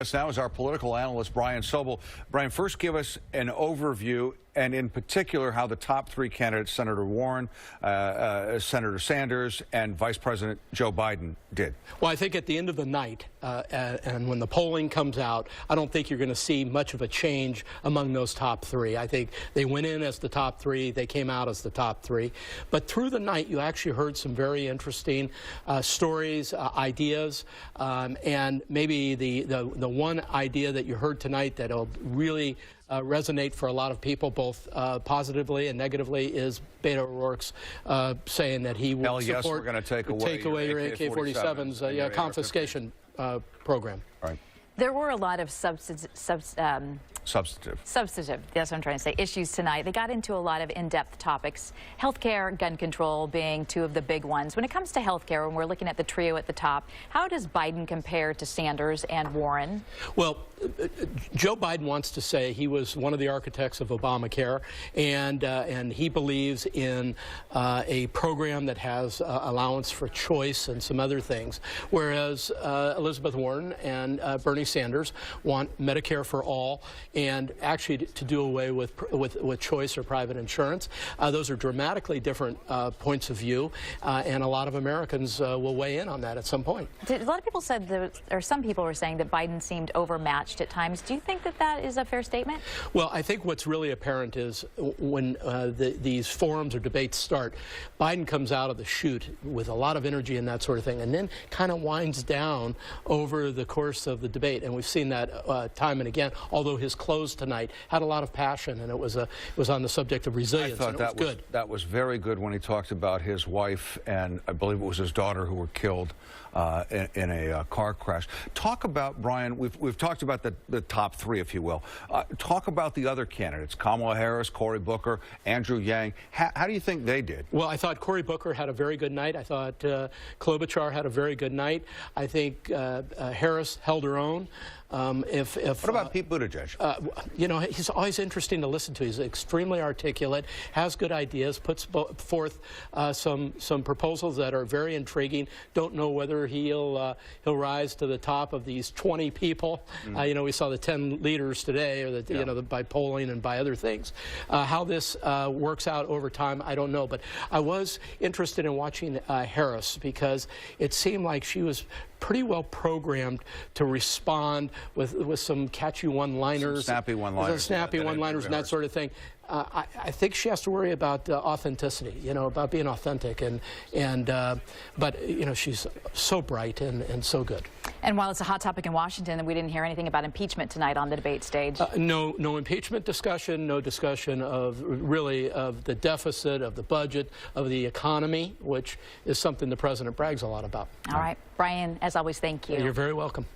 This now is our political analyst, Brian Sobel. Brian, first give us an overview, and in particular, how the top three candidates, Senator Warren, Senator Sanders, and Vice President Joe Biden, did. Well, I think at the end of the night, and when the polling comes out, I don't think you're going to see much of a change among those top three. I think they went in as the top three, they came out as the top three. But through the night, you actually heard some very interesting stories, ideas, and maybe the one idea that you heard tonight that'll really resonate for a lot of people, both positively and negatively, is Beto O'Rourke's saying that he will yes, support we're going to take away your AK-47s, confiscation program. Right. There were a lot of substantive, that's what I'm trying to say, issues tonight. They got into a lot of in-depth topics. Healthcare, gun control being two of the big ones. When it comes to healthcare, when we're looking at the trio at the top, how does Biden compare to Sanders and Warren? Well, Joe Biden wants to say he was one of the architects of Obamacare, and he believes in a program that has allowance for choice and some other things, whereas Elizabeth Warren and Bernie Sanders want Medicare for all and actually to do away with choice or private insurance. Those are dramatically different points of view, and a lot of Americans will weigh in on that at some point. A lot of people said, or some people were saying, that Biden seemed overmatched at times. Do you think that that is a fair statement? Well, I think what's really apparent is when these forums or debates start, Biden comes out of the chute with a lot of energy and that sort of thing, and then kind of winds down over the course of the debate. And we've seen that time and again, although his close tonight had a lot of passion, and it was on the subject of resilience. I thought that was good. That was very good when he talked about his wife and I believe it was his daughter who were killed in a car crash. Talk about, Brian, we've talked about the top three, if you will. Talk about the other candidates, Kamala Harris, Cory Booker, Andrew Yang. How do you think they did? Well, I thought Cory Booker had a very good night. I thought Klobuchar had a very good night. I think Harris held her own. What about Pete Buttigieg? You know, he's always interesting to listen to. He's extremely articulate, has good ideas, puts forth some proposals that are very intriguing. Don't know whether he'll rise to the top of these 20 people. You know, we saw the 10 leaders today, or you know, by polling and by other things. How this works out over time, I don't know. But I was interested in watching Harris because it seemed like she was pretty well programmed to respond with some catchy one-liners. Snappy one-liners. Snappy one-liners and that sort of thing. I think she has to worry about authenticity, you know, about being authentic, but you know, she's so bright and so good. And while it's a hot topic in Washington, we didn't hear anything about impeachment tonight on the debate stage. No impeachment discussion, no discussion of the deficit, of the budget, of the economy, which is something the president brags a lot about. All right, Brian, as always, thank you. You're very welcome.